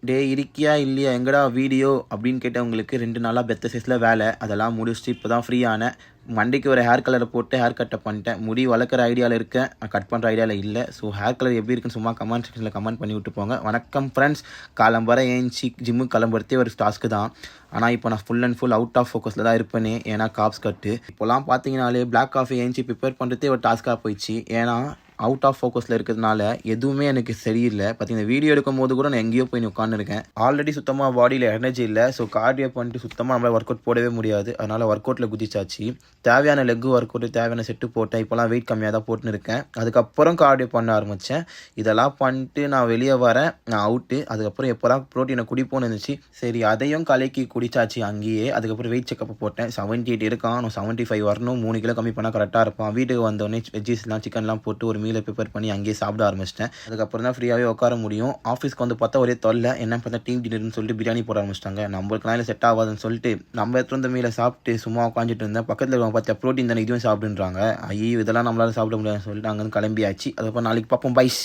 டேய் இருக்கியா இல்லையா எங்கடா வீடியோ அப்படின்னு கேட்டவங்களுக்கு 2 நாளாக பெத்த சைஸில் வேலை அதெல்லாம் முடிச்சுட்டு இப்போ தான் ஃப்ரீ ஆனேன். மண்டைக்கு ஒரு ஹேர் கலரை போட்டு ஹேர் கட்டை பண்ணிட்டேன். முடி வளர்க்குற ஐடியாவில் இருக்கேன், கட் பண்ணுற ஐடியாவில் இல்லை. ஸோ ஹேர் கலர் எப்படி இருக்குன்னு சும்மா கமெண்ட் செக்ஷனில் கமெண்ட் பண்ணி விட்டு போங்க. வணக்கம் ஃப்ரெண்ட்ஸ், காலம்பர ஏஞ்சி ஜிம்முக்கு கிளம்புறதே ஒரு டாஸ்க்கு தான். ஆனால் இப்போ நான் full and full out of ஃபோக்கஸில் தான் இருப்பேனே, ஏன்னா காப்ஸ் கட்டு. இப்போலாம் பார்த்தீங்கனாலே பிளாக் காஃபி ஏஞ்சி ப்ரிப்பேர் பண்ணுறதே ஒரு டாஸ்க்காக போயிடுச்சு. ஏன்னா அவுட் ஆஃப் ஃபோக்கஸில் இருக்கிறதுனால எதுவுமே எனக்கு சரியில்லை. பார்த்தீங்கன்னா வீடியோ எடுக்கும் போது கூட நான் எங்கேயோ போய் உட்காந்துருக்கேன். ஆல்ரெடி சுத்தமாக பாடியில் எனர்ஜி இல்லை. ஸோ கார்டியோ பண்ணிட்டு சுத்தமாக நம்மளால் ஒர்க் அவுட் போடவே முடியாது. அதனால் ஒர்க் அவுட்டில் குதிச்சாச்சு. தேவையான லெக்கு ஒர்க் அவுட்டு தேவையான செட்டு போட்டேன். இப்போலாம் வெயிட் கம்மியாக தான் போட்டுன்னு இருக்கேன். அதுக்கப்புறம் கார்டியோ பண்ண ஆரம்பித்தேன். இதெல்லாம் பண்ணிட்டு நான் வெளியே வரேன், நான் அவுட்டு. அதுக்கப்புறம் எப்போலாம் ப்ரோட்டீனை குடிப்போன்னு இருந்துச்சு. சரி அதையும் கலக்கி குடிச்சாச்சு அங்கேயே. அதுக்கப்புறம் வெயிட் செக்கப் போட்டேன். 78 இருக்கான், நான் 75 வரணும். 3 கிலோ கம்மி பண்ணால் கரெக்டாக இருப்பான். வீட்டுக்கு வந்தோடனே வெஜ்ஜீஸ்லாம் சிக்கன்லாம் போட்டு ஒரு மீலை ப்ரிப்பேர் பண்ணி அங்கேயே சாப்பிட ஆரம்பிச்சிட்டேன். அதுக்கப்புறம் தான் ஃப்ரீயாகவே உட்கார முடியும். ஆஃபீஸ்க்கு வந்து பார்த்தா ஒரே தொல்லை. என்ன பார்த்தா டீம் டின்னர்னு சொல்லிட்டு பிரியாணி போட ஆரம்பிச்சிட்டாங்க. நம்மளுக்கு நாளில் செட் ஆகாதுன்னு சொல்லிட்டு நம்ம எடுத்து வந்த மீலை சாப்பிட்டு சும்மா உட்காந்துட்டு இருந்தேன். பக்கத்தில் இருக்கவங்க பார்த்தா ப்ரோட்டீன் தானே இதுவும் சாப்பிடுன்றாங்க. ஐயோ இதெல்லாம் நம்மளால சாப்பிட முடியாதுன்னு சொல்லிட்டு அங்கேருந்து கிளம்பியாச்சு. அதுக்கப்புறம் நாளைக்கு பார்ப்போம். பைஸ்.